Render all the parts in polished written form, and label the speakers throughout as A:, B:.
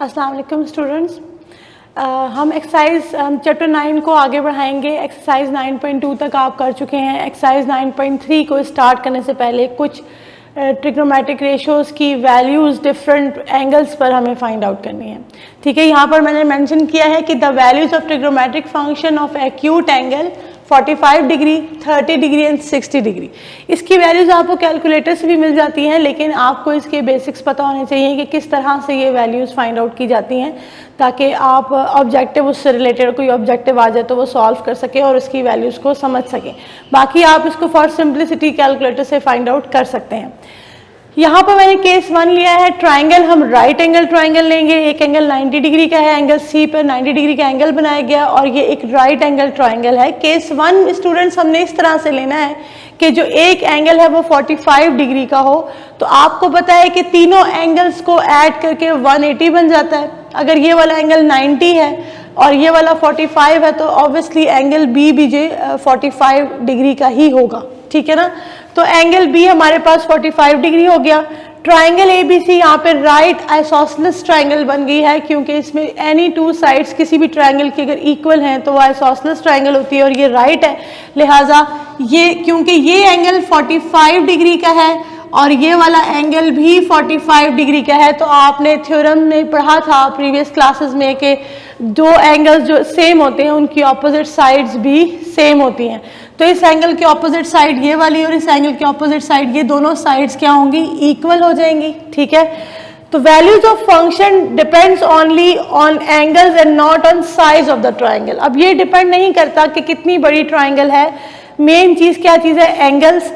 A: अस्सलाम वालेकुम स्टूडेंट्स। हम एक्सरसाइज चैप्टर 9 को आगे बढ़ाएंगे। एक्सरसाइज 9.2 तक आप कर चुके हैं। एक्सरसाइज 9.3 को स्टार्ट करने से पहले कुछ ट्रिग्नोमेट्रिक रेशोज़ की वैल्यूज़ डिफरेंट एंगल्स पर हमें फाइंड आउट करनी है। ठीक है, यहाँ पर मैंने मेंशन किया है कि the values of trigonometric function of acute angle 45 degree, 30 degree and 60 degree. इसकी वैल्यूज़ आपको कैलकुलेटर से भी मिल जाती हैं, लेकिन आपको इसके बेसिक्स पता होने चाहिए कि किस तरह से ये वैल्यूज़ फाइंड आउट की जाती हैं, ताकि आप ऑब्जेक्टिव उससे रिलेटेड कोई ऑब्जेक्टिव आ जाए तो वो सॉल्व कर सकें और उसकी वैल्यूज़ को समझ सकें। बाकी आप इसको फॉर सिंप्लिसिटी कैलकुलेटर से फाइंड आउट कर सकते हैं। यहाँ पर मैंने केस 1 लिया है। ट्राइंगल, हम राइट एंगल ट्राइंगल लेंगे। एक एंगल 90 डिग्री का है, एंगल सी पर 90 डिग्री का एंगल बनाया गया और ये एक राइट एंगल ट्राइंगल है। केस 1 स्टूडेंट्स हमने इस तरह से लेना है कि जो एक एंगल है वो 45 डिग्री का हो। तो आपको पता है कि तीनों एंगल्स को ऐड करके 180 बन जाता है। अगर ये वाला एंगल 90 है और ये वाला 45 है तो ऑब्वियसली एंगल बी भी 45 डिग्री का ही होगा। ठीक है ना, तो एंगल बी हमारे पास 45 डिग्री हो गया। ट्राइंगल एबीसी यहाँ पे राइट आइसोसेलेस ट्राइंगल बन गई है, क्योंकि इसमें एनी टू साइड्स किसी भी ट्राइंगल की अगर इक्वल हैं तो वो आइसोसेलेस ट्राइंगल होती है और ये राइट है। लिहाजा ये, क्योंकि ये एंगल 45 डिग्री का है और ये वाला एंगल भी 45 डिग्री का है, तो आपने थ्योरम में पढ़ा था प्रीवियस क्लासेस में कि दो एंगल्स जो सेम होते हैं उनकी ऑपोजिट साइड्स भी सेम होती हैं। तो इस एंगल की ऑपोजिट साइड ये वाली और इस एंगल की ऑपोजिट साइड ये दोनों साइड्स क्या होंगी, इक्वल हो जाएंगी। ठीक है, तो values of function depends only on angles and not on size of the triangle. अब ये डिपेंड नहीं करता कि कितनी बड़ी ट्राइंगल है, मेन चीज़ क्या चीज़ है, एंगल्स।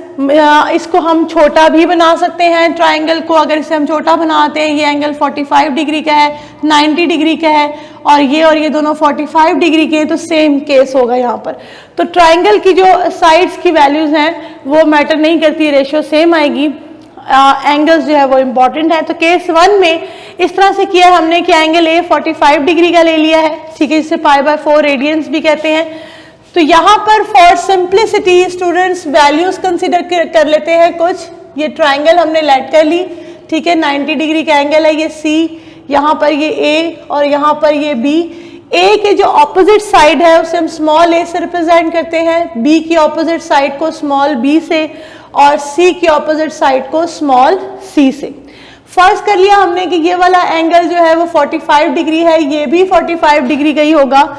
A: इसको हम छोटा भी बना सकते हैं ट्राइंगल को। अगर इसे हम छोटा बनाते हैं, ये एंगल 45 डिग्री का है, 90 डिग्री का है और ये दोनों 45 डिग्री के हैं, तो सेम केस होगा यहाँ पर। तो ट्राइंगल की जो साइड्स की वैल्यूज़ हैं वो मैटर नहीं करती, रेशियो सेम आएगी। एंगल्स जो है वो इम्पॉर्टेंट है। तो केस 1 में इस तरह से किया हमने कि एंगल ए 45 डिग्री का ले लिया है। ठीक है, जिसे π/4 रेडियंस भी कहते हैं। तो यहाँ पर for simplicity students values consider कर लेते हैं कुछ। ये ट्राइंगल हमने लेट कर ली। ठीक है, 90 डिग्री का एंगल है ये सी, यहाँ पर ये ए और यहाँ पर ये बी। ए के जो ऑपोजिट साइड है उसे हम स्मॉल ए से रिप्रेजेंट करते हैं, बी की ऑपोजिट साइड को स्मॉल बी से और सी की ऑपोजिट साइड को स्मॉल सी से। फर्स्ट कर लिया हमने कि ये वाला एंगल जो है वो 45 डिग्री है, ये भी 45 डिग्री का ही होगा।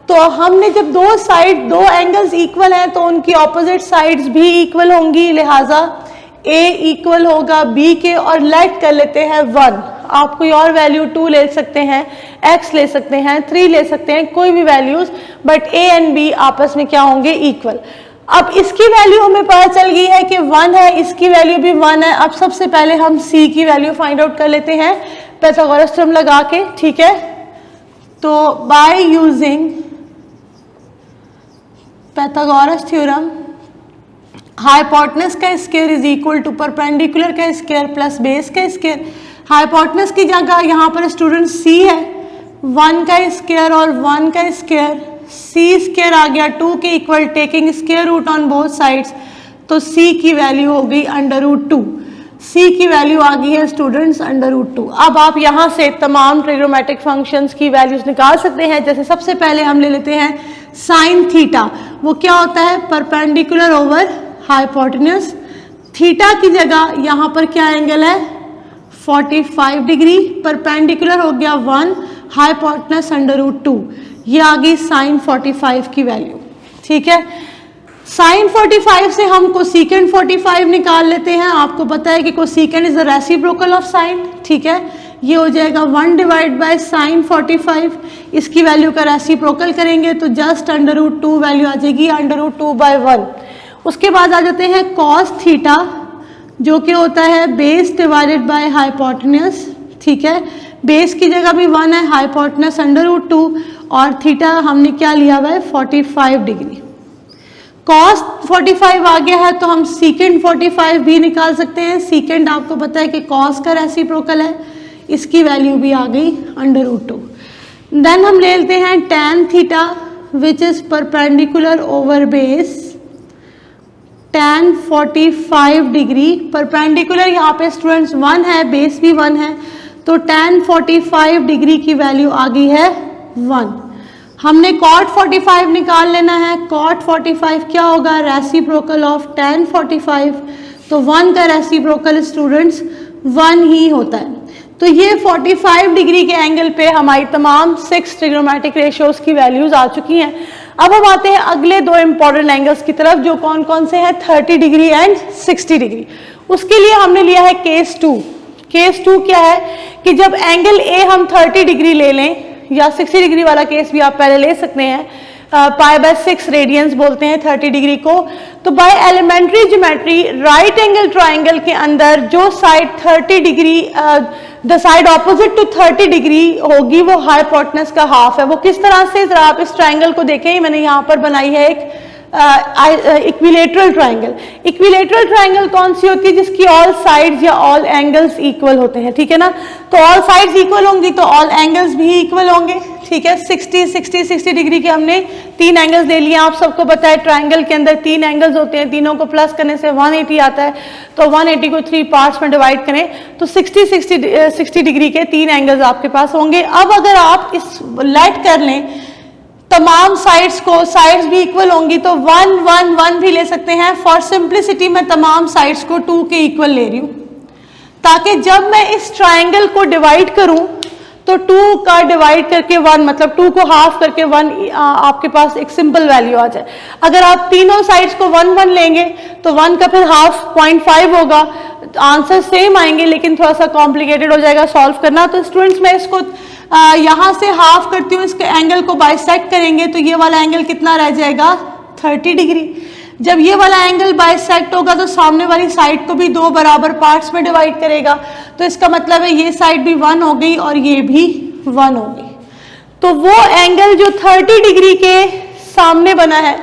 A: तो हमने जब दो एंगल्स इक्वल हैं तो उनकी ऑपोजिट साइड्स भी इक्वल होंगी, लिहाजा ए इक्वल होगा बी के और लेट कर लेते हैं 1। आप कोई और वैल्यू 2 ले सकते हैं, x ले सकते हैं, 3 ले सकते हैं, कोई भी values, but A and B आपस में क्या होंगे, इक्वल। अब इसकी वैल्यू हमें पता चल गई है कि 1 है, इसकी वैल्यू भी 1 है। अब सबसे पहले हम c की वैल्यू फाइंड आउट कर लेते हैं पाइथागोरस थ्योरम लगा के। ठीक है, तो by using Pythagoras theorem hypotenuse का square is equal to perpendicular का स्क्वायर प्लस बेस का स्क्वायर। हाइपोटेनस की जगह यहाँ पर स्टूडेंट c है, 1 का स्क्वायर और 1 का स्क्वायर, c स्क्वायर आ गया 2 के equal, taking square root on both sides, तो c की वैल्यू हो गई √2। c की वैल्यू आ गई है स्टूडेंट्स √2। अब आप यहाँ से तमाम ट्रिग्नोमेट्रिक फंक्शंस की वैल्यूज निकाल सकते हैं। जैसे सबसे पहले हम ले लेते हैं साइन थीटा, वो क्या होता है, परपेंडिकुलर ओवर हाइपोटेनस। थीटा की जगह यहाँ पर क्या एंगल है, 45 डिग्री, परपेंडिकुलर हो गया 1, हाइपोटेनस √2, ये आ गई साइन 45 की वैल्यू। ठीक है, साइन 45 से हम कोसेकेंट 45 निकाल लेते हैं। आपको पता है कि cosecant is the reciprocal of sign. ठीक है, ये हो जाएगा 1 डिवाइड बाय साइन 45। इसकी वैल्यू का रेसिप्रोकल करेंगे तो जस्ट √2 वैल्यू आ जाएगी, √2/1। उसके बाद आ जाते हैं कॉस थीटा, जो कि होता है बेस डिवाइडेड बाय हाइपोटेनस। ठीक है, बेस की जगह भी 1 है, हाइपोटेनस √2 और थीटा हमने क्या लिया हुआ है, 45 डिग्री। कॉस 45 आ गया है तो हम सीकेंड 45 भी निकाल सकते हैं। सीकेंड आपको पता है कि कॉस का रेसिप्रोकल है, इसकी वैल्यू भी आ गई √2। देन हम ले लेते हैं tan theta which is perpendicular over base, tan 45 degree, perpendicular यहाँ पे स्टूडेंट्स 1 है, बेस भी 1 है, तो tan 45 डिग्री की वैल्यू आ गई है 1। हमने cot 45 निकाल लेना है। cot 45 क्या होगा? Reciprocal of tan 45। तो 1 का रेसिप्रोकल स्टूडेंट्स 1 ही होता है। तो ये 45 डिग्री के एंगल पे हमारी तमाम 6 ट्रिग्नोमेट्रिक रेशियोज की वैल्यूज आ चुकी हैं। अब हम आते हैं अगले 2 इंपॉर्टेंट एंगल्स की तरफ, जो कौन कौन से हैं, 30 डिग्री एंड 60 डिग्री। उसके लिए हमने लिया है केस 2। केस 2 क्या है कि जब एंगल ए हम 30 डिग्री ले लें, या 60 डिग्री वाला केस भी आप पहले ले सकते हैं, π/6 रेडियंस बोलते हैं 30 डिग्री को। तो by elementary geometry right angle triangle के अंदर जो side 30 degree the side opposite to 30 degree होगी वो हाइपोटेनस का हाफ है। वो किस तरह से, जरा आप इस ट्राइंगल को देखें, मैंने यहाँ पर बनाई है एक इक्विलेटरल ट्राइंगल। इक्विलेटरल ट्राइंगल कौन सी होती है? जिसकी ऑल साइड्स या ऑल एंगल्स इक्वल होते हैं, ठीक है ना। तो ऑल साइड्स इक्वल होंगी तो ऑल एंगल्स भी इक्वल होंगे, ठीक है। 60 डिग्री के हमने 3 एंगल्स दे लिए। आप सबको पता है ट्राइंगल के अंदर 3 एंगल्स होते हैं, तीनों को प्लस करने से 180 आता है। तो 180 को 3 पार्ट्स में डिवाइड करें तो 60 डिग्री के 3 एंगल्स आपके पास होंगे। अब अगर आप इस लेट कर लें तमाम साइड्स को, साइड्स भी इक्वल होंगी तो 1 1 1 भी ले सकते हैं। फॉर सिंप्लिसिटी मैं तमाम साइड्स को 2 के इक्वल ले रही हूं, ताकि जब मैं इस ट्राइंगल को डिवाइड करूं तो 2 का डिवाइड करके 1, मतलब 2 को हाफ करके 1 आपके पास एक सिंपल वैल्यू आ जाए। अगर आप तीनों साइड्स को 1 1 लेंगे तो 1 का फिर हाफ 0.5 होगा। आंसर सेम आएंगे लेकिन थोड़ा सा कॉम्प्लिकेटेड हो जाएगा सॉल्व करना। तो स्टूडेंट्स मैं इसको यहाँ से हाफ करती हूँ, इसके एंगल को बाइसेक्ट करेंगे तो ये वाला एंगल कितना रह जाएगा? 30 डिग्री। जब ये वाला एंगल बाइसेक्ट होगा तो सामने वाली साइड को भी 2 बराबर पार्ट्स में डिवाइड करेगा। तो इसका मतलब है ये साइड भी 1 हो गई और ये भी 1 हो गई। तो वो एंगल जो 30 डिग्री के सामने बना है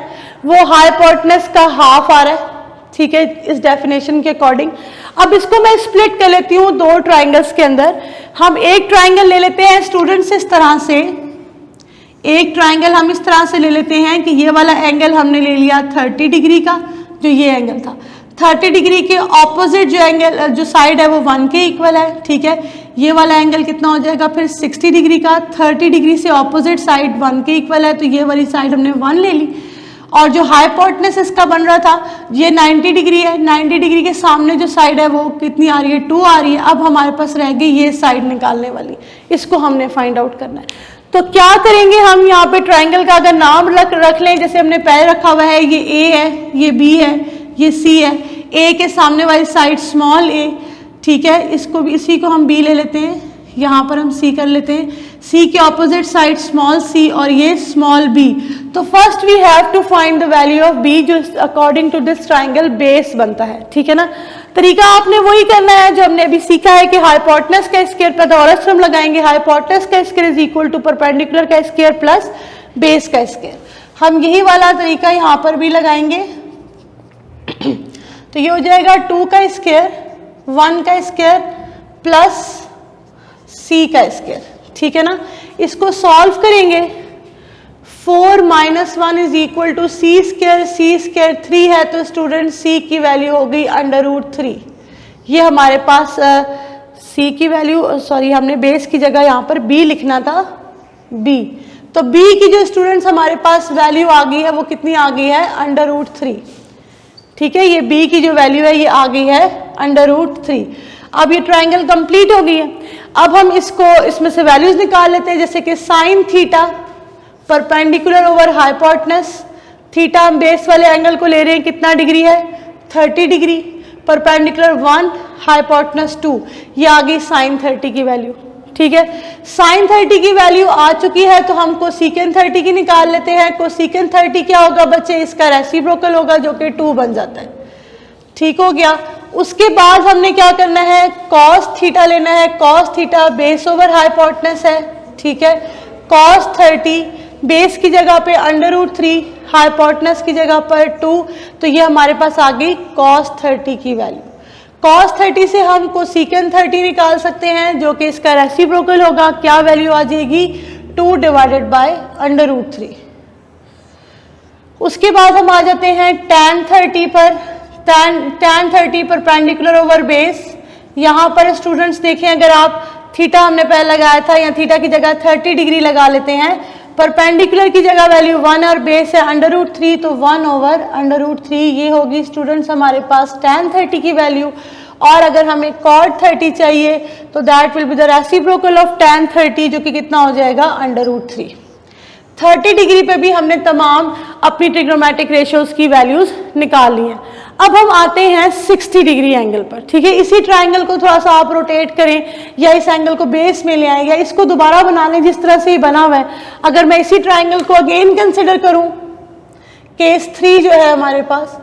A: वो हाइपोटेनस का हाफ आ रहा है, ठीक है, इस डेफिनेशन के अकॉर्डिंग। अब इसको मैं स्प्लिट कर लेती हूँ 2 ट्राइंगल्स के अंदर। हम एक ट्राइंगल ले लेते हैं स्टूडेंट्स इस तरह से, एक ट्राइंगल हम इस तरह से ले लेते हैं कि ये वाला एंगल हमने ले लिया 30 डिग्री का, जो ये एंगल था 30 डिग्री के ऑपोजिट जो एंगल जो साइड है वो 1 के इक्वल है, ठीक है। ये वाला एंगल कितना हो जाएगा फिर 60 डिग्री का, 30 डिग्री से ऑपोजिट साइड 1 के इक्वल है, तो ये वाली साइड हमने 1 ले ली। और जो हाइपोटेनस इसका बन रहा था ये 90 डिग्री है, 90 डिग्री के सामने जो साइड है वो कितनी आ रही है? 2 आ रही है। अब हमारे पास रह गई ये साइड निकालने वाली, इसको हमने फाइंड आउट करना है। तो क्या करेंगे हम यहाँ पे ट्राइंगल का अगर नाम रख लें, जैसे हमने पहले रखा हुआ है, ये ए है, ये बी है, ये सी है। ए के सामने वाली साइड स्मॉल ए, ठीक है, इसको भी, इसी को हम बी ले लेते हैं, यहाँ पर हम सी कर लेते हैं। सी के ऑपोजिट साइड स्मॉल सी और ये स्मॉल बी। तो first we have to find the value of B, जो according to this triangle base बनता है, ठीक है ना। तरीका आपने वही करना है जो हमने अभी सीखा है कि हाइपोटेनस का स्क्वायर पाइथागोरस थ्योरम लगाएंगे। हाइपोटेनस का square is equal to perpendicular का स्क्वायर प्लस बेस का स्क्वायर। हम यही वाला तरीका यहाँ पर भी लगाएंगे। तो ये हो जाएगा 2 का स्क्वायर, 1 का स्क्वायर प्लस सी का स्क्वायर, ठीक है ना। इसको सॉल्व करेंगे, 4 - 1 is equal to C square 3 है, तो स्टूडेंट सी की वैल्यू हो गई √3। ये हमारे पास सी की वैल्यू, सॉरी हमने बेस की जगह यहाँ पर बी लिखना था, बी। तो बी की जो स्टूडेंट्स हमारे पास वैल्यू आ गई है वो कितनी आ गई है? √3, ठीक है। ये बी की जो वैल्यू है ये आ गई है √3। अब ये ट्राइंगल कंप्लीट हो गई है। अब हम इसको, इसमें से वैल्यूज निकाल लेते हैं, जैसे कि sine theta perpendicular over hypotenuse, theta हम बेस वाले एंगल को ले रहे हैं, कितना डिग्री है? 30 डिग्री, परपेंडिकुलर 1, हाइपोटेनस 2, ये आ गई साइन 30 की वैल्यू, ठीक है। साइन 30 की वैल्यू आ चुकी है तो हम कोसेकेंट 30 की निकाल लेते हैं। कोसेकेंट 30 क्या होगा बच्चे? इसका रेसिप्रोकल होगा जो कि 2 बन जाता है, ठीक हो गया। उसके बाद हमने क्या करना है? कॉस थीटा लेना है। Cos theta base over hypotenuse है, ठीक है। कॉस 30 बेस की जगह पे √3, हाइपोटेनस की जगह पर 2, तो ये हमारे पास आ गई कॉस 30 की वैल्यू। कॉस 30 से हम कोसेकेंट 30 निकाल सकते हैं जो कि इसका रेसिप्रोकल होगा। क्या वैल्यू आ जाएगी? 2 डिवाइडेड बाय √3। उसके बाद हम आ जाते हैं tan 30 पर। tan 30 परपेंडिकुलर ओवर बेस, यहाँ पर स्टूडेंट्स देखें, अगर आप थीटा हमने पहले लगाया था, या थीटा की जगह 30 डिग्री लगा लेते हैं। परपेंडिकुलर की जगह वैल्यू 1 और बेस है √3, तो 1 ओवर √3 ये होगी स्टूडेंट्स हमारे पास tan 30 की वैल्यू। और अगर हमें cot 30 चाहिए तो that will be the reciprocal of tan 30, जो कि कितना हो जाएगा √3। 30 डिग्री पे भी हमने तमाम अपनी ट्रिग्नोमेट्रिक रेशियोज की वैल्यूज निकाल ली हैं। अब हम आते हैं 60 डिग्री एंगल पर, ठीक है। इसी ट्रायंगल को थोड़ा सा आप रोटेट करें, या इस एंगल को बेस में ले आएं, या इसको दोबारा बना लें जिस तरह से ये बना हुआ है। अगर मैं इसी ट्रायंगल को अगेन कंसिडर करूं, केस 3 जो है हमारे पास,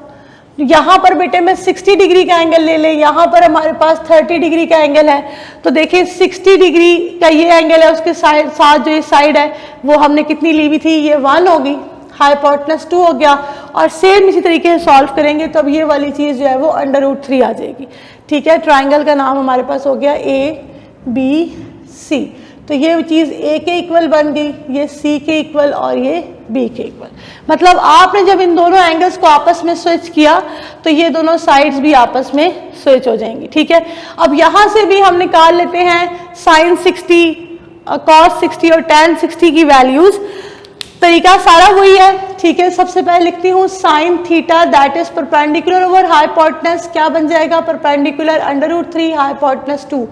A: यहाँ पर बेटे मैं 60 डिग्री का एंगल ले ले, यहाँ पर हमारे पास 30 डिग्री का एंगल है, तो देखिए 60 डिग्री का ये एंगल है, उसके साथ जो ये साइड है वो हमने कितनी ली हुई थी, ये 1 होगी, हाइपोटेनस 2 हो गया। और सेम इसी तरीके से सॉल्व करेंगे तो अब ये वाली चीज़ जो है वो √3 आ जाएगी, ठीक है। ट्राइंगल का नाम हमारे पास हो गया ABC, तो ये चीज़ A के इक्वल बन गई, ये C के इक्वल और ये B के इक्वल। मतलब आपने जब इन दोनों एंगल्स को आपस में स्विच किया तो ये दोनों साइड्स भी आपस में स्विच हो जाएंगी, ठीक है। अब यहाँ से भी हम निकाल लेते हैं sin 60, cos 60 और tan 60 की वैल्यूज। तरीका सारा वही है, ठीक है। सबसे पहले लिखती हूँ sin theta that is perpendicular over hypotenuse, क्या बन जाएगा, परपेंडिकुलर √3 हाइपोटेनस 2।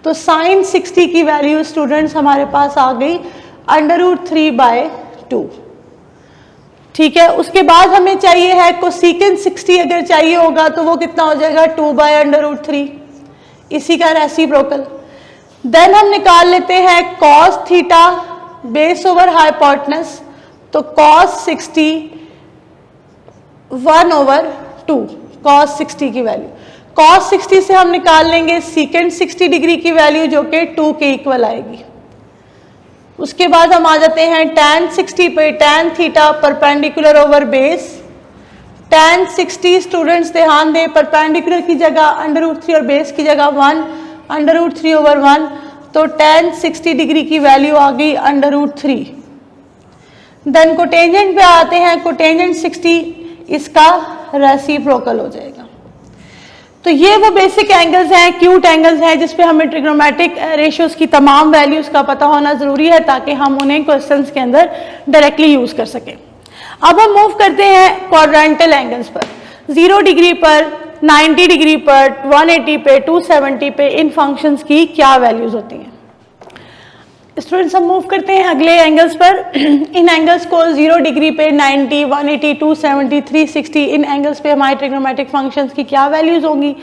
A: तो sin 60 की वैल्यू स्टूडेंट्स हमारे पास आ गई √3/2, ठीक है। उसके बाद हमें चाहिए है कोसेकेंट 60, अगर चाहिए होगा तो वो कितना हो जाएगा 2/√3, इसी का रेसिप्रोकल। देन हम निकाल लेते हैं cos theta base over hypotenuse, तो cos 60 1/2, cos 60 की वैल्यू। cos 60 से हम निकाल लेंगे सेकेंड 60 डिग्री की वैल्यू जो कि 2 के इक्वल आएगी। उसके बाद हम आ जाते हैं tan 60 पे, tan theta perpendicular over base, tan 60 students ध्यान दें परपेंडिकुलर की जगह √3 और बेस की जगह 1, √3/1, तो tan 60 डिग्री की वैल्यू आ गई √3। देन कोटेंजेंट पे आते हैं, कोटेंजेंट 60 इसका रेसिप्रोकल हो जाएगा। तो ये वो बेसिक एंगल्स हैं, क्यूट एंगल्स हैं, जिसपे हमें ट्रिग्नोमेट्रिक रेशियोज की तमाम वैल्यूज का पता होना जरूरी है ताकि हम उन्हें क्वेश्चंस के अंदर डायरेक्टली यूज कर सकें। अब हम मूव करते हैं क्वाड्रेंटल एंगल्स पर। 0 डिग्री पर, 90 डिग्री पर, 180 पे, 270 पे इन फंक्शंस की क्या वैल्यूज होती हैं। स्टूडेंट्स हम मूव करते हैं अगले एंगल्स पर। इन एंगल्स को 0 डिग्री पे, 90, 180, 270, 360 इन एंगल्स पे हमारे ट्रिग्नोमेट्रिक फंक्शंस की क्या वैल्यूज होंगी।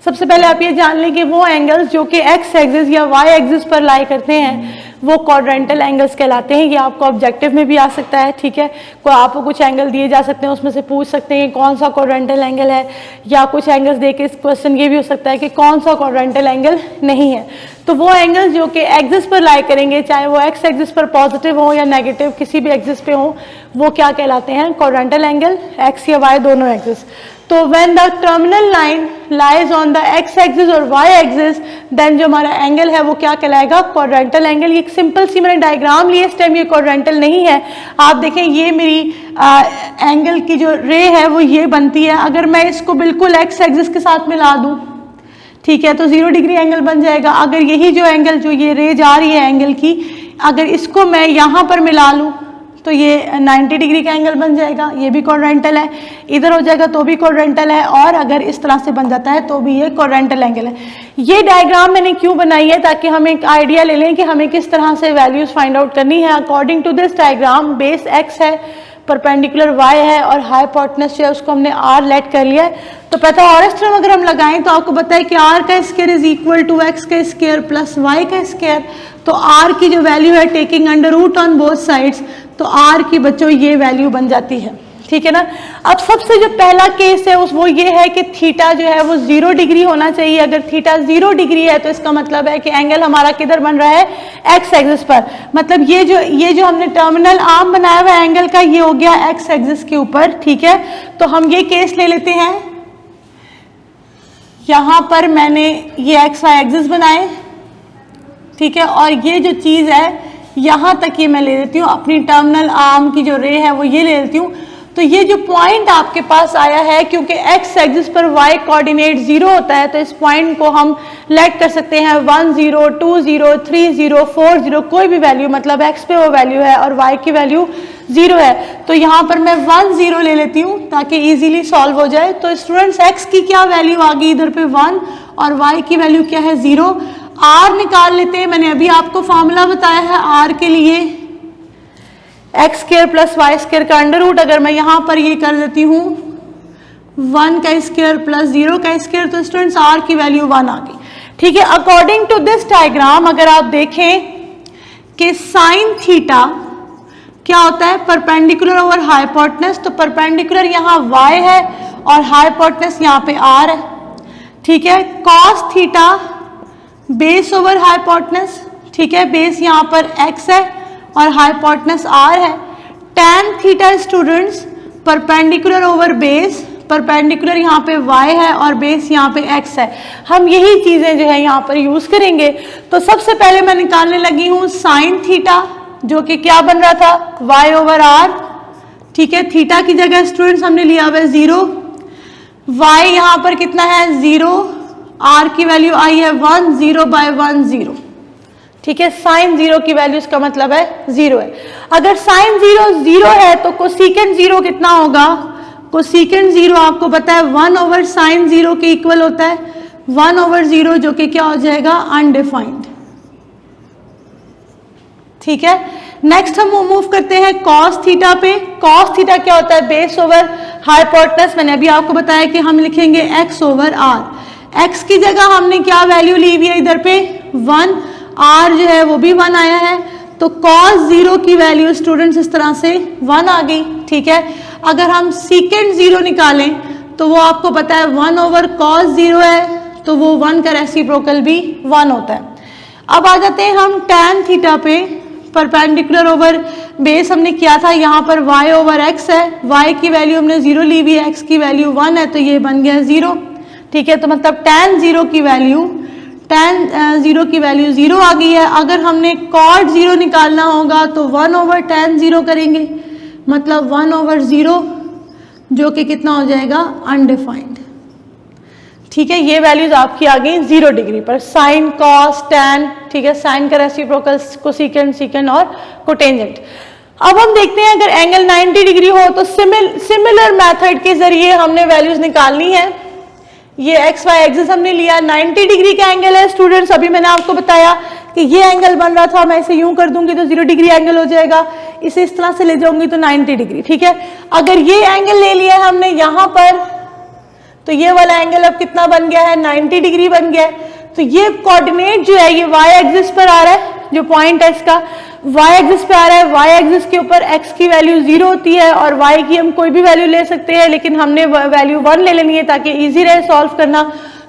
A: सबसे पहले आप ये जान लें कि वो एंगल्स जो कि एक्स एक्सिस या वाई एक्सिस पर लाई करते हैं वो क्वाड्रेंटल एंगल्स कहलाते हैं। ये आपको ऑब्जेक्टिव में भी आ सकता है, ठीक है। कोई आपको कुछ एंगल दिए जा सकते हैं, उसमें से पूछ सकते हैं कि कौन सा क्वाड्रेंटल एंगल है, या कुछ एंगल्स दे के क्वेश्चन ये भी हो सकता है कि कौन सा क्वाड्रेंटल एंगल नहीं है। तो वो एंगल्स जो कि एक्सिस पर लाई करेंगे, चाहे वो एक्स एक्सिस पर पॉजिटिव हो या नेगेटिव किसी भी एक्सिस पे हो, वो क्या कहलाते हैं, क्वाड्रेंटल एंगल, एक्स या वाई दोनों एक्सिस। तो when the terminal line lies on the x axis और वाई एक्सिस, देन जो हमारा एंगल है वो क्या कहलाएगा, क्वाड्रेंटल एंगल। ये एक सिंपल सी मैंने डायग्राम ली है, इस टाइम ये क्वाड्रेंटल नहीं है। आप देखें ये मेरी एंगल की जो रे है वो ये बनती है। अगर मैं इसको बिल्कुल एक्स एक्सिस के साथ मिला दूं, ठीक है, तो 0 डिग्री एंगल बन जाएगा। अगर यही जो एंगल जो ये रे जा रही है एंगल की, अगर इसको मैं यहाँ पर मिला लूँ तो ये 90 डिग्री का एंगल बन जाएगा, ये भी क्वाड्रेंटल है। इधर हो जाएगा तो भी क्वाड्रेंटल है, और अगर इस तरह से बन जाता है तो भी ये क्वाड्रेंटल एंगल है। ये डायग्राम मैंने क्यों बनाई है, ताकि हम एक आइडिया ले लें कि हमें किस तरह से वैल्यूज फाइंड आउट करनी है। According to this diagram base X है, परपेंडिकुलर y है, और हाइपोटेनस जो है उसको हमने r लेट कर लिया है। तो पाइथागोरस थ्योरम अगर हम लगाएं तो आपको पता है कि r का square is equal to x का स्क्वायर प्लस y का स्क्वायर। तो r की जो वैल्यू है taking under root on both sides, तो r की बच्चों ये वैल्यू बन जाती है, ठीक है ना। अब सबसे जो पहला केस है वो ये है कि थीटा जो है वो 0 डिग्री होना चाहिए। अगर थीटा 0 डिग्री है तो इसका मतलब है कि एंगल हमारा किधर बन रहा है, एक्स एक्सिस पर। मतलब ये जो हमने टर्मिनल आर्म बनाया हुआ एंगल का, ये हो गया एक्स एक्सिस के ऊपर, ठीक है। तो हम ये केस ले लेते हैं, यहाँ पर मैंने ये एक्स वाई एक्सिस बनाए, ठीक है, और ये जो चीज़ है यहाँ तक ये मैं ले लेती हूँ, अपनी टर्मिनल आर्म की जो रे है वो ये ले लेती हूँ। तो ये जो पॉइंट आपके पास आया है, क्योंकि एक्स एक्सिस पर वाई कोऑर्डिनेट 0 होता है, तो इस पॉइंट को हम लेट कर सकते हैं 1 0 2 0 3 0 4 0, कोई भी वैल्यू, मतलब एक्स पे वो वैल्यू है और वाई की वैल्यू 0 है। तो यहाँ पर मैं 1 0 ले लेती हूँ ताकि इजीली सॉल्व हो जाए। तो स्टूडेंट्स एक्स की क्या वैल्यू आ गई इधर पे 1 और वाई की वैल्यू क्या है 0। आर निकाल लेते हैं, मैंने अभी आपको फॉर्मूला बताया है आर के लिए, X square plus Y square का अंडर रूट। अगर मैं यहाँ पर ये कर देती हूँ 1 का स्क्वायर प्लस 0 का स्क्वायर, तो स्टूडेंट्स आर की वैल्यू 1 आ गई। ठीक है, अकॉर्डिंग टू दिस डायग्राम अगर आप देखें कि साइन थीटा क्या होता है, परपेंडिकुलर ओवर हाइपोटेनस, तो परपेंडिकुलर यहाँ y है और हाइपोटेनस यहाँ पे r है। ठीक है, cos theta base over hypotenuse, ठीक है, बेस यहाँ पर x है और हाइपोटेनस r है। Tan theta students perpendicular over base, perpendicular यहाँ पे y है और बेस यहाँ पे x है। हम यही चीजें जो है यहाँ पर यूज करेंगे। तो सबसे पहले मैं निकालने लगी हूँ साइन थीटा, जो कि क्या बन रहा था y ओवर r। ठीक है, थीटा की जगह स्टूडेंट्स हमने लिया हुआ है 0, y यहाँ पर कितना है 0, r की वैल्यू आई है 1, 0 बाय 1 0। ठीक है, साइन 0 की वैल्यू इसका मतलब है 0 है। अगर साइन 0 0 है तो कोसेकेंट 0 कितना होगा, कोसेकेंट 0 आपको पता है 1 ओवर साइन 0 के इक्वल होता है, 1 ओवर 0 जो कि क्या हो जाएगा अनडिफाइंड। ठीक है, नेक्स्ट हम मूव करते हैं कॉस थीटा पे। कॉस थीटा क्या होता है बेस ओवर हाइपोटेनस, मैंने अभी आपको बताया कि हम लिखेंगे x ओवर r। x की जगह हमने क्या वैल्यू ली हुई है इधर पे 1, r जो है वो भी 1 आया है, तो cos 0 की वैल्यू स्टूडेंट्स इस तरह से 1 आ गई। ठीक है, अगर हम सीकेंट 0 निकालें तो वो आपको पता है 1 ओवर cos 0 है, तो वो 1 का रेसिप्रोकल भी 1 होता है। अब आ जाते हैं हम tan थीटा पे, परपेंडिकुलर ओवर बेस हमने किया था, यहाँ पर y ओवर x है, y की वैल्यू हमने 0 ली हुई है, x की वैल्यू 1 है, तो ये बन गया 0। ठीक है, तो मतलब tan 0 की वैल्यू 0 आ गई है। अगर हमने cot 0 निकालना होगा तो 1 ओवर tan 0 करेंगे, मतलब 1 ओवर 0 जो कि कितना हो जाएगा अनडिफाइंड। ठीक है, ये वैल्यूज आपकी आ गई 0 डिग्री पर, साइन कॉस टैन। ठीक है, साइन का रेसिप्रोकल कोसेकेंट, सीकेंट और कोटेंजेंट। अब हम देखते हैं अगर एंगल 90 डिग्री हो तो सिमिलर मेथड के जरिए हमने वैल्यूज निकालनी है। ये एक्स वाई एक्सिस हमने लिया, 90 डिग्री का एंगल है स्टूडेंट्स। अभी मैंने आपको बताया कि ये एंगल बन रहा था, मैं इसे यूं कर दूंगी तो 0 डिग्री एंगल हो जाएगा, इसे इस तरह से ले जाऊंगी तो 90 डिग्री। ठीक है, अगर ये एंगल ले लिया है हमने यहाँ पर, तो ये वाला एंगल अब कितना बन गया है 90 डिग्री बन गया है। तो ये कोऑर्डिनेट जो है ये y एक्सिस पर आ रहा है, जो पॉइंट है इसका y एक्सिस पे आ रहा है। y एक्सिस के ऊपर x की वैल्यू 0 होती है और y की हम कोई भी वैल्यू ले सकते हैं, लेकिन हमने वैल्यू 1 ले लेनी है ताकि इजी रहे सॉल्व करना।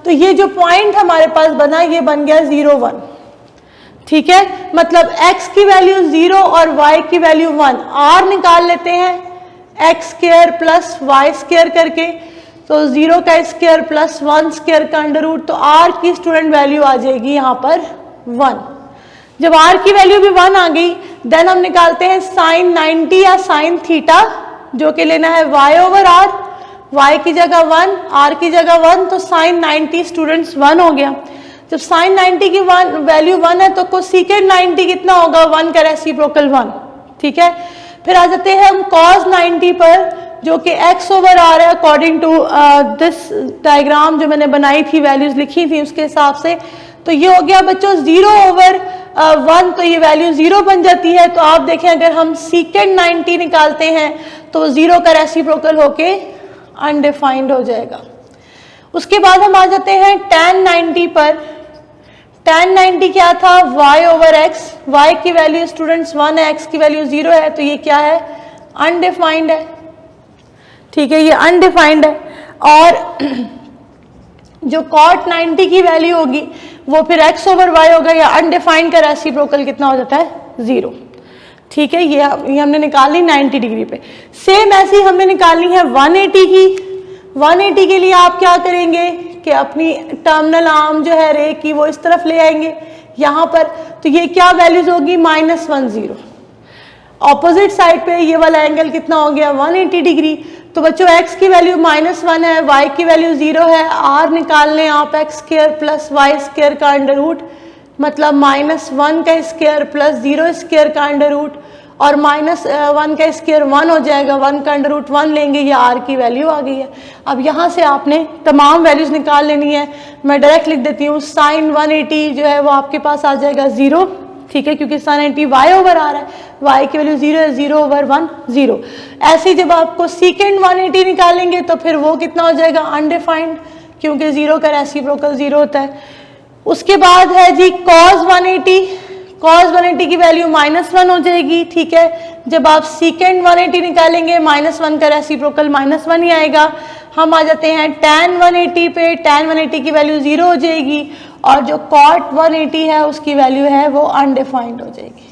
A: तो ये जो पॉइंट हमारे पास बना ये बन गया 0 1। ठीक है, मतलब x की वैल्यू 0 और y की वैल्यू 1। r निकाल लेते हैं x square plus Y square करके, तो 0 का स्क्वायर प्लस 1 स्क्वायर का अंडर रूट, तो r की स्टूडेंट वैल्यू आ जाएगी यहाँ पर 1। जब r की वैल्यू भी 1 आ गई, देन हम निकालते हैं साइन 90 या साइन थीटा, जो कि लेना है y ओवर r, y की जगह 1, r की जगह 1, तो साइन 90 स्टूडेंट्स 1 हो गया। जब साइन 90 की वैल्यू 1 है तो कोसेकेंट 90 कितना होगा 1 का रेसिप्रोकल 1। ठीक है, फिर आ जाते हैं हम cos 90 पर, जो कि x ओवर r है अकॉर्डिंग टू दिस डायग्राम जो मैंने बनाई थी, वैल्यूज लिखी थी उसके हिसाब से। तो ये हो गया बच्चों 0 ओवर 1, तो ये वैल्यू 0 बन जाती है। तो आप देखें अगर हम सीकेंट 90 निकालते हैं तो 0 का रेसिप्रोकल होके अनडिफाइंड हो जाएगा। उसके बाद हम आ जाते हैं tan 90 पर। tan 90 क्या था y ओवर x, y की वैल्यू स्टूडेंट्स 1 है, x की वैल्यू 0 है, तो ये क्या है अनडिफाइंड है। ठीक है, ये अनडिफाइंड है। और जो cot 90 की वैल्यू होगी वो फिर x ओवर y होगा, या अनडिफाइंड का रेसिप्रोकल कितना हो जाता है 0। ठीक है, ये हमने निकाली 90 डिग्री पे। सेम ऐसी हमने निकालनी है 180 की। 180 के लिए आप क्या करेंगे कि अपनी टर्मिनल आर्म जो है रे की वो इस तरफ ले आएंगे यहाँ पर, तो ये क्या वैल्यूज होगी -1 0। ऑपोजिट साइड पे ये वाला एंगल कितना हो गया 180 डिग्री। तो बच्चों x की वैल्यू -1 है, y की वैल्यू 0 है, r निकाल लें आप x square plus Y square का अंडर रूट, मतलब -1 का स्क्वायर प्लस 0 स्क्वायर का अंडर रूट, और -1 का स्क्वायर 1 हो जाएगा, 1 का अंडर रूट 1 लेंगे, ये r की वैल्यू आ गई है। अब यहाँ से आपने तमाम वैल्यूज निकाल लेनी है। मैं डायरेक्ट लिख देती हूँ, साइन 180 जो है वो आपके पास आ जाएगा 0, ठीक है, क्योंकि साइन 80 y ओवर आ रहा है, y की वैल्यू 0 है, 0 ओवर 1 0। ऐसे ही जब आपको सीकेंड 180 निकालेंगे तो फिर वो कितना हो जाएगा अनडिफाइंड, क्योंकि 0 का रेसिप्रोकल 0 होता है। उसके बाद है जी cos 180, cos 180 की वैल्यू -1 हो जाएगी, ठीक है। जब आप सीकेंड 180 निकालेंगे -1 का रेसिप्रोकल -1 ही आएगा। हम आ जाते हैं tan 180 पे, tan 180 की वैल्यू 0 हो जाएगी, और जो cot 180 है उसकी वैल्यू है वो अनडिफाइंड हो जाएगी,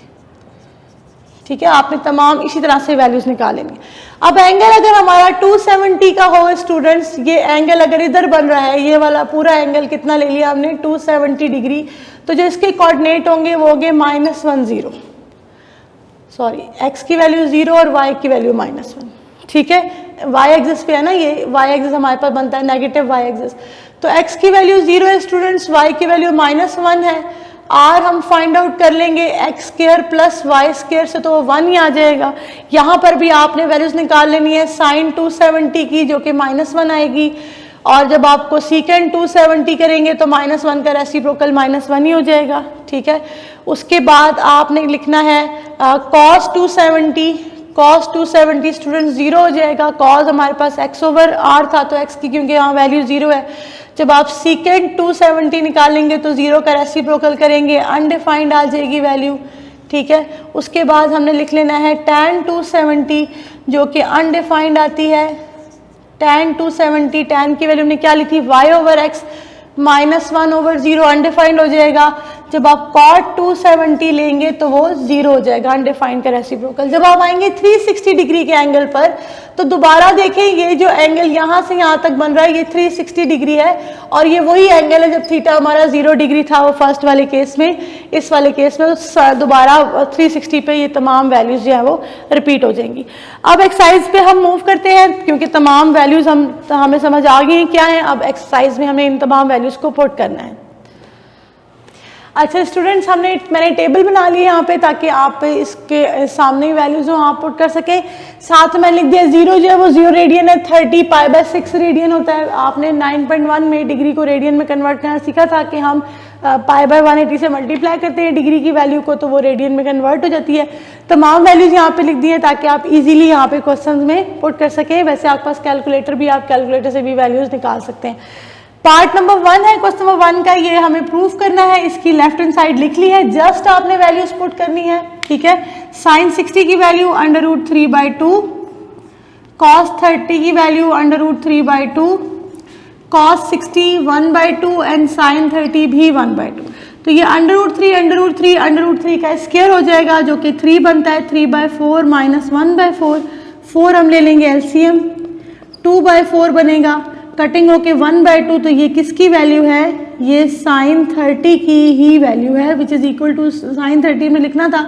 A: ठीक है। आपने तमाम इसी तरह से वैल्यूज निकालेंगे। अब एंगल अगर हमारा 270 का हो स्टूडेंट्स, ये एंगल अगर इधर बन रहा है, ये वाला पूरा एंगल कितना ले लिया हमने 270 डिग्री, तो जो इसके कोऑर्डिनेट होंगे वो होंगे -10, सॉरी x की वैल्यू 0 और y की वैल्यू -1, ठीक है। y एक्सिस पे है ना, ये y एक्सिस हमारे पास बनता है नेगेटिव y एक्सिस, तो x की वैल्यू 0 है स्टूडेंट्स, y की वैल्यू -1 है, r हम फाइंड आउट कर लेंगे x square plus Y square से, तो वो 1 ही आ जाएगा। यहाँ पर भी आपने वैल्यूज निकाल लेनी है साइन 270 की, जो कि -1 आएगी, और जब आपको सीकेंड 270 करेंगे तो -1 का रेसिप्रोकल -1 ही हो जाएगा, ठीक है। उसके बाद आपने लिखना है cos 270, cos 270 स्टूडेंट 0 हो जाएगा, cos हमारे पास x ओवर r था तो x की क्योंकि यहाँ वैल्यू 0 है, जब आप सीकेंड 270 निकालेंगे तो 0 का रेसिप्रोकल करेंगे, अनडिफाइंड आ जाएगी वैल्यू, ठीक है। उसके बाद हमने लिख लेना है tan 270 जो कि अनडिफाइंड आती है, tan 270, tan की वैल्यू हमने क्या ली थी y over x, -1 over 0 undefined हो जाएगा। जब आप cot 270 लेंगे तो वो 0 हो जाएगा, अनडिफाइंड का रेसिप्रोकल। जब आप आएंगे 360 डिग्री के एंगल पर तो दोबारा देखें, ये जो एंगल यहाँ से यहाँ तक बन रहा है ये 360 डिग्री है, और ये वही एंगल है जब थीटा हमारा 0 डिग्री था वो फर्स्ट वाले केस में। इस वाले केस में दोबारा 360 पे ये तमाम वैल्यूज जो है वो रिपीट हो जाएंगी। अब एक्सरसाइज पे हम मूव करते हैं, क्योंकि तमाम वैल्यूज हमें समझ आ गई हैं क्या है। अब एक्सरसाइज में हमें इन तमाम वैल्यूज को पुट करना है। अच्छा स्टूडेंट्स, मैंने टेबल बना ली है यहाँ पे, ताकि आप इसके सामने वैल्यूज हो आप पुट कर सकें। साथ में लिख दिया 0 जो है वो 0 रेडियन है, 30 π/6 रेडियन होता है। आपने 9.1 में डिग्री को रेडियन में कन्वर्ट करना सीखा था कि हम π/180 से मल्टीप्लाई करते हैं डिग्री की वैल्यू को, तो वो रेडियन में कन्वर्ट हो जाती है। तमाम वैल्यूज यहाँ पे लिख दी हैं ताकि आप इजीली यहाँ पे क्वेश्चन में पुट कर सकें। वैसे आपके पास कैलकुलेटर भी, आप कैलकुलेटर से भी वैल्यूज निकाल सकते हैं। पार्ट नंबर 1 है, क्वेश्चन नंबर 1 का, ये हमें प्रूफ करना है। इसकी लेफ्ट हैंड साइड लिख ली है, जस्ट आपने वैल्यूज पुट करनी है, ठीक है। साइन 60 की वैल्यू √3/2, cos 30 की वैल्यू √3/2, cos 60 1/2 एंड साइन 30 भी 1/2। तो ये √3 का स्क्वायर हो जाएगा, जो कि 3 बनता है, 3/4 - 1/4, 4 हम ले लेंगे एलसीएम, 2/4 बनेगा, कटिंग होके 1/2, तो ये किसकी वैल्यू है, ये साइन 30 की ही वैल्यू है, which is equal to sine 30 में लिखना था,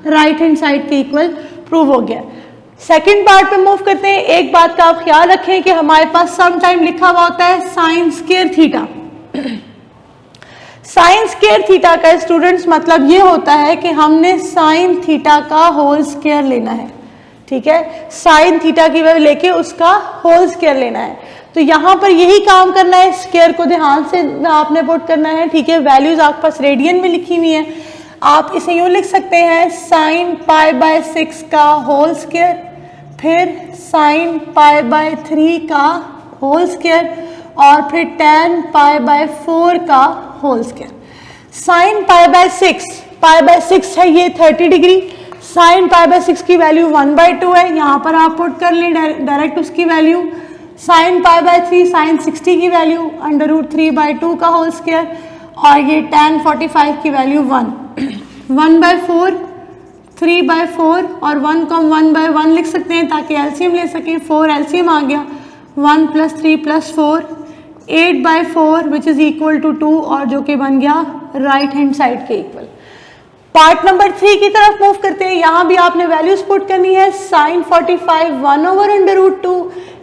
A: राइट हैंड साइड के इक्वल प्रूव हो गया। सेकंड पार्ट पे मूव करते हैं। एक बात का आप ख्याल रखें कि हमारे पास सम टाइम लिखा हुआ होता है sine square theta. Sine square theta का स्टूडेंट्स मतलब ये होता है कि हमने साइन थीटा का होल स्क्वायर लेना है, ठीक है। साइन थीटा की वैल्यू लेके उसका होल स्क्वायर लेना है। तो यहाँ पर यही काम करना है, स्क्वायर को ध्यान से आपने पुट करना है, ठीक है। वैल्यूज आपके पास रेडियन में लिखी हुई है, आप इसे यूँ लिख सकते हैं, साइन π/6 का होल स्क्वायर, फिर साइन π/3 का होल स्क्वायर, और फिर tan π/4 का होल स्क्वायर। साइन π/6 है ये 30 डिग्री, साइन π/6 की वैल्यू 1/2 है, यहाँ पर आप पुट कर लें डायरेक्ट उसकी वैल्यू। साइन π/3 साइन 60 की वैल्यू √3/2 का होल स्क्वायर, और ये tan 45 की वैल्यू 1/4, 3/4 और 1 को हम 1/1 लिख सकते हैं ताकि एलसीएम ले सकें। 4 एलसीएम आ गया, 1 + 3 + 4, 8/4 विच इज इक्वल टू 2, और जो कि बन गया राइट हैंड साइड के इक्वल। पार्ट नंबर 3 की तरफ मूव करते हैं। यहाँ भी आपने वैल्यूज पुट करनी है। Sine 45 1 over under root 2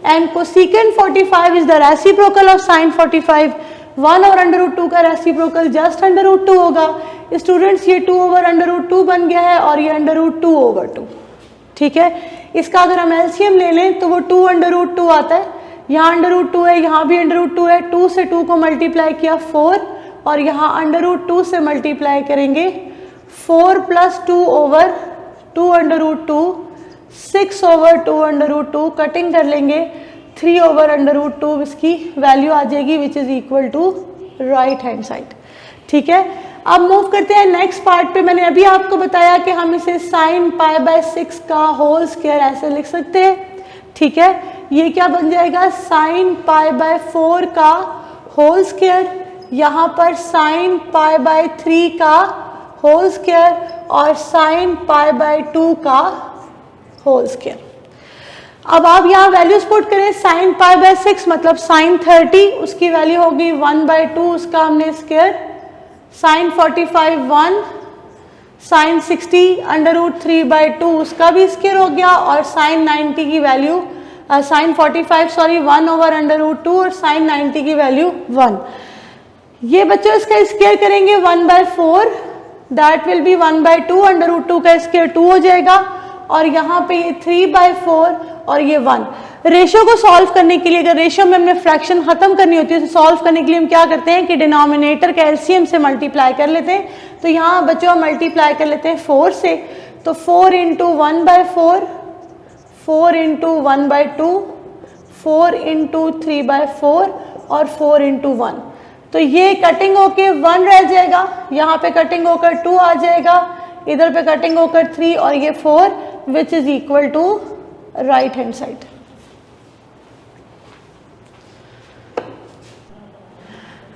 A: and cosecant 45 is the reciprocal of sine 45। 1 over under root 2 का रेसिप्रोकल जस्ट अंडर रूट 2 होगा। स्टूडेंट्स ये 2 ओवर अंडर रूट 2 बन गया है और ये अंडर रूट 2 ओवर 2, ठीक है। इसका अगर हम एलसीएम ले लें तो वो 2 अंडर रूट 2 आता है। यहाँ अंडर रूट 2 है, यहाँ भी अंडर रूट 2 है। 2 से 2 को मल्टीप्लाई किया 4 और यहाँ अंडर रूट 2 से मल्टीप्लाई करेंगे 4 plus 2 over 2 under root 2, 6 over 2 under root 2, cutting कर लेंगे 3 ओवर अंडर रूट 2, इसकी वैल्यू आ जाएगी which is equal to right hand side, ठीक है। अब मूव करते हैं नेक्स्ट पार्ट पे। मैंने अभी आपको बताया कि हम इसे साइन पाई बाय 6 का होल स्क्वायर ऐसे लिख सकते हैं, ठीक है। ये क्या बन जाएगा, साइन पाई बाय 4 का होल स्क्वायर, यहाँ पर साइन पाई बाय 3 का होल स्क्वायर और साइन पाई बाय 2 का होल स्क्वायर। अब आप यहाँ वैल्यूज पुट करें। साइन पाई बाय 6 मतलब साइन 30, उसकी वैल्यू होगी 1/2, उसका हमने square. Sine 45 1, sine 60 under root 3/2, उसका भी स्क्वायर हो गया। और साइन 90 की value sine 45 sorry 1 over under root 2 और साइन 90 की वैल्यू 1। ये बच्चों इसका स्क्वायर करेंगे 1/4, that will be 1/2, under root 2 का स्क्वायर 2 हो जाएगा। और यहाँ पे ये 3/4 और ये 1। रेशियो को सॉल्व करने के लिए, अगर रेशियो में हमने फ्रैक्शन खत्म करनी होती है तो सॉल्व करने के लिए हम क्या करते हैं कि डिनोमिनेटर का एलसीएम से मल्टीप्लाई कर लेते हैं। तो यहाँ बच्चों हम मल्टीप्लाई कर लेते हैं 4 से, तो 4 इंटू 1/4, 4 इंटू 1/2, 4 इंटू 3/4 और 4 इंटू 1। तो ये कटिंग होके 1 रह जाएगा, यहाँ पे कटिंग होकर 2 आ जाएगा, इधर पे कटिंग होकर 3 और ये 4 which is equal to right hand side.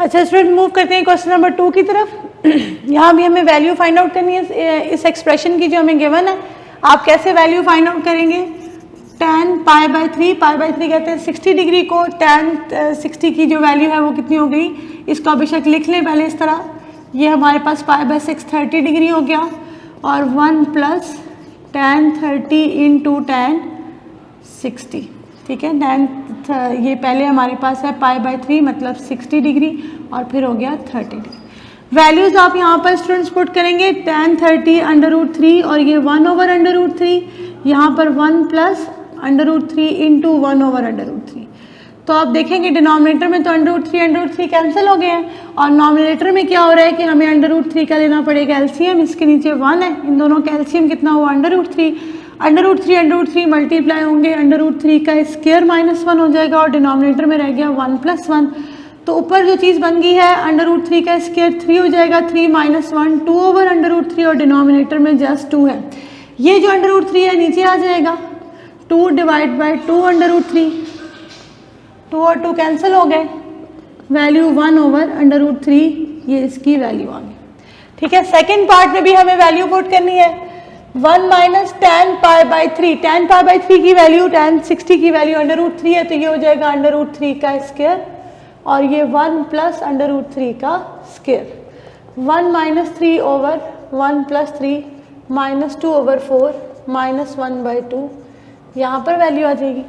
A: अच्छा स्टूडेंट मूव करते हैं क्वेश्चन नंबर 2 की तरफ। यहाँ भी हमें वैल्यू फाइंड आउट करनी है इस एक्सप्रेशन की जो हमें गिवन है। आप कैसे वैल्यू फाइंड आउट करेंगे, tan pi by 3, pi by 3 कहते हैं 60 डिग्री को, tan 60 की जो वैल्यू है वो कितनी हो गई, इसको अभिषेक लिख लें पहले इस तरह। ये हमारे पास पाई बाय 6 30 डिग्री हो गया और 1 प्लस tan 30 इंटू tan 60, ठीक है। ये पहले हमारे पास है पाई बाय 3 मतलब 60 डिग्री और फिर हो गया 30 डिग्री। वैल्यूज आप यहाँ पर स्टूडेंट्स पुट करेंगे tan 30 अंडर रूट 3 और ये 1 ओवर अंडर रूट 3, यहाँ पर 1 plus under root 3 into 1 over under root 3। तो आप देखेंगे डिनोमिनेटर में तो अंडर रूट 3 कैंसिल हो गए हैं और नॉमिनेटर में क्या हो रहा है कि हमें अंडर रूट 3 का लेना पड़ेगा एलसीएम। इसके नीचे 1 है, इन दोनों का एलसीएम कितना हुआ under root 3। Under root 3 multiply होंगे, अंडर रूट 3 का स्क्वायर -1 हो जाएगा और डिनोमिनेटर में रह गया 1 + 1। तो ऊपर जो चीज़ बन गई है अंडर रूट 3 का स्क्वायर 3 हो जाएगा, 3 - 1 2 ओवर अंडर रूट 3 और डिनोमिनेटर में जस्ट 2 है। ये जो अंडर रूट 3 है नीचे आ जाएगा, 2 डिवाइड बाई 2 अंडर रूट 3, 2 और 2 कैंसिल हो गए, वैल्यू 1 ओवर अंडर रूट 3, ये इसकी वैल्यू आ गई, ठीक है। सेकेंड पार्ट में भी हमें वैल्यू पुट करनी है। 1 minus tan pi by 3, tan pi by 3 की वैल्यू tan 60 की वैल्यू अंडर रूट 3 है तो ये हो जाएगा अंडर रूट 3 का स्क्वायर और ये 1 प्लस अंडर रूट 3 का स्क्वायर। 1 - 3 ओवर 1 + 3 -2 ओवर 4 -1/2, यहाँ पर वैल्यू आ जाएगी।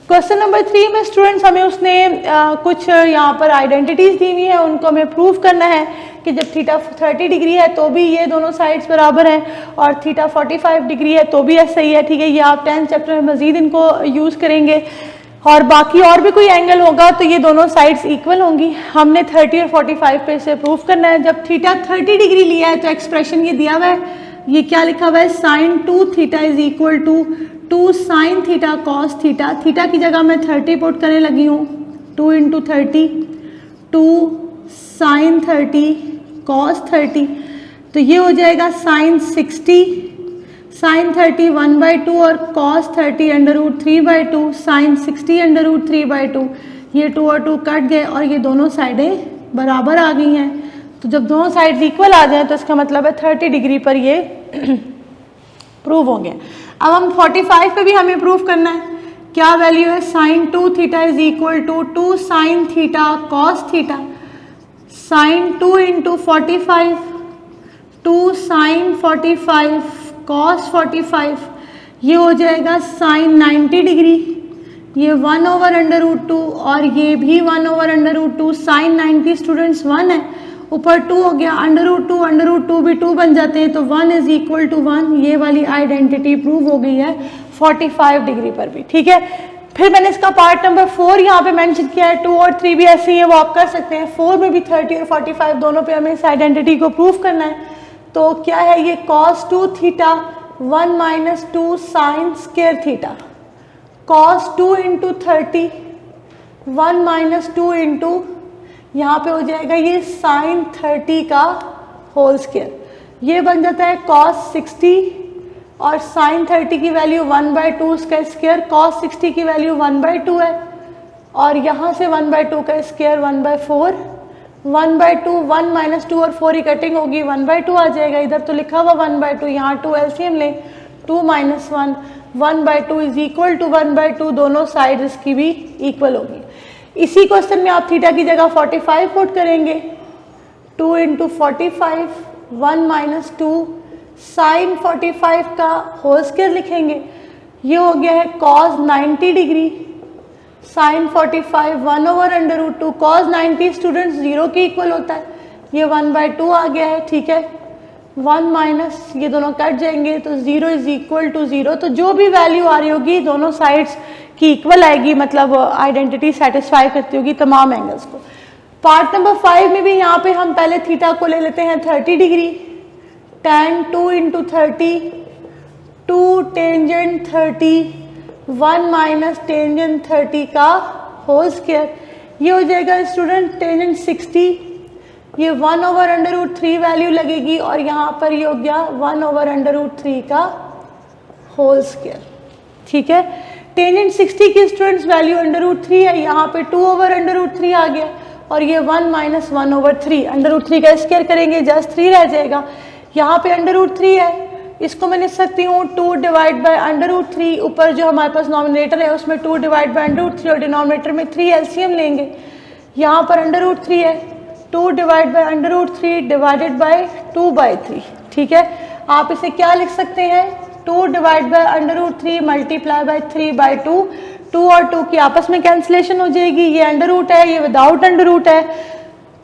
A: क्वेश्चन नंबर 3 में स्टूडेंट्स हमें उसने कुछ यहाँ पर आइडेंटिटीज दी हुई है, उनको हमें प्रूव करना है कि जब थीटा 30 डिग्री है तो भी ये दोनों साइड्स बराबर हैं और थीटा 45 डिग्री है तो भी ऐसा ही है, ठीक है। ये आप 10th चैप्टर में मजीद इनको यूज़ करेंगे और बाकी और भी कोई एंगल होगा तो ये दोनों साइड्स इक्वल होंगी। हमने 30 और 45 पे इसे प्रूव करना है। जब थीटा 30 डिग्री लिया है तो एक्सप्रेशन ये दिया हुआ है, ये क्या लिखा हुआ है, sin 2 theta is equal to 2 sin theta cos theta. Theta की जगह मैं 30 पुट करने लगी हूँ, 2 × 30, 2 sin 30 cos 30, तो ये हो जाएगा sin 60, sin 30 1/2 और cos 30 under root 3/2, sin 60 under root 3/2। ये 2 और 2 कट गए और ये दोनों साइडें बराबर आ गई हैं। तो जब दोनों साइड्स इक्वल आ जाए तो इसका मतलब है 30 डिग्री पर ये प्रूव होंगे। अब हम 45 पे भी हमें प्रूव करना है। क्या वैल्यू है, sin 2 theta is equal to 2 sin theta cos theta. sin 2 × 45, 2 sine 45 cos 45, ये हो जाएगा साइन 90 डिग्री, ये 1/√2 और ये भी 1/√2। साइन 90 स्टूडेंट्स 1 है, ऊपर 2 हो गया, √2 भी 2 बन जाते हैं, तो 1 = 1। ये वाली आइडेंटिटी प्रूव हो गई है 45 डिग्री पर भी। ठीक है, फिर मैंने इसका पार्ट नंबर 4 यहाँ पे मेंशन किया है। 2 और 3 भी ऐसे ही है, वो आप कर सकते हैं। 4 में भी 30 और 45 दोनों पे हमें इस आइडेंटिटी को प्रूव करना है। तो क्या है ये cos 2 theta 1 - 2 sine square theta, cos 2 × 30 1 - 2 into यहाँ पे हो जाएगा ये साइन 30 का होल स्क्वायर, ये बन जाता है cos 60 और साइन 30 की वैल्यू 1/2 उसका स्क्वायर, cos 60 की वैल्यू 1/2 है और यहाँ से 1/2 का स्क्वायर 1/4, 1/2 1 - 2 और 4 की कटिंग होगी 1/2 आ जाएगा। इधर तो लिखा हुआ 1/2, यहाँ 2 एलसीएम लें, 2 - 1 1/2 = 1/2, दोनों साइड इसकी भी इक्वल होगी। इसी क्वेश्चन में आप थीटा की जगह 45 पुट करेंगे, 2 × 45 1 - 2 साइन 45 का होल स्क्वायर लिखेंगे, ये हो गया है cos 90 degree sine 45 1/√2, cos 90 students 0 के इक्वल होता है, ये 1/2 आ गया है। ठीक है, 1 माइनस ये दोनों कट जाएंगे तो 0 = 0, तो जो भी वैल्यू आ रही होगी दोनों साइड्स की इक्वल आएगी, मतलब आइडेंटिटी सेटिस्फाई करती होगी तमाम एंगल्स को। पार्ट नंबर 5 में भी यहाँ पे हम पहले थीटा को ले लेते हैं 30 डिग्री, tan 2 × 30 2 टेंजेंट 30 1 - टेंजेंट 30 का होल स्क्वायर, ये हो जाएगा स्टूडेंट टेंजेंट 60, ये 1/√3 वैल्यू लगेगी और यहाँ पर ये हो गया 1/√3 का होल स्क्वायर। ठीक है, टेंजेंट 60 की स्टूडेंट्स वैल्यू √3 है, यहाँ पे 2/√3 आ गया और ये 1 - 1/3, √3 का स्क्वायर करेंगे जस्ट 3 रह जाएगा। यहाँ पे √3 है, इसको मैं लिख सकती हूँ 2 / √3, ऊपर जो हमारे पास नॉमिनेटर है उसमें 2 / √3 और डिनोमिनेटर में 3 एलसीएम लेंगे। यहाँ पर √3 है, 2 / √3 डिवाइडेड बाय 2/3। ठीक है, आप इसे क्या लिख सकते हैं, 2 / √3 मल्टीप्लाई बाय 3/2, 2 और 2 की आपस में कैंसिलेशन हो जाएगी, ये अंडर है, ये विदाउट अंडर है।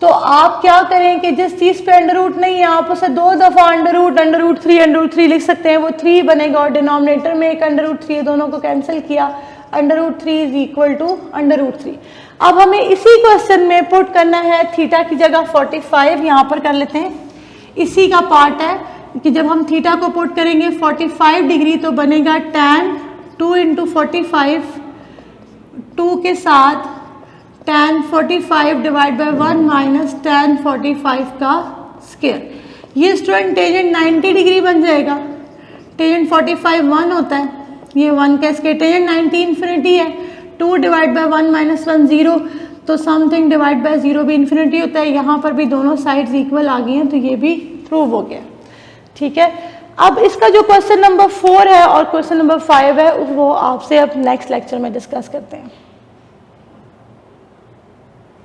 A: तो आप क्या करें कि जिस चीज़ पे अंडर नहीं है आप उसे 2 दफ़ा √3 लिख सकते हैं, वो 3 बनेगा और डिनोमिनेटर में एक √3 दोनों को कैंसिल किया, √3 = √3। अब हमें इसी क्वेश्चन में पुट करना है थीटा की जगह 45, यहाँ पर कर लेते हैं। इसी का पार्ट है कि जब हम थीटा को पुट करेंगे 45 डिग्री तो बनेगा tan 2 × 45, 2 के साथ tan 45 डिवाइड बाय 1 - tan 45 का स्क्वायर, ये स्टूडेंट टेंजेंट 90 डिग्री बन जाएगा। टेंजेंट 45 1 होता है, ये 1 का स्क्वायर, टेंजेंट 90 इन्फिनिटी है, 2 डिवाइड बाय 1 - 1 0, तो समथिंग डिवाइड बाय 0 भी इन्फिनिटी होता है। यहाँ पर भी दोनों साइड्स इक्वल आ गई हैं, तो ये भी प्रूव हो गया। ठीक है, अब इसका जो क्वेश्चन नंबर 4 है और क्वेश्चन नंबर 5 है वो आपसे अब नेक्स्ट लेक्चर में डिस्कस करते हैं।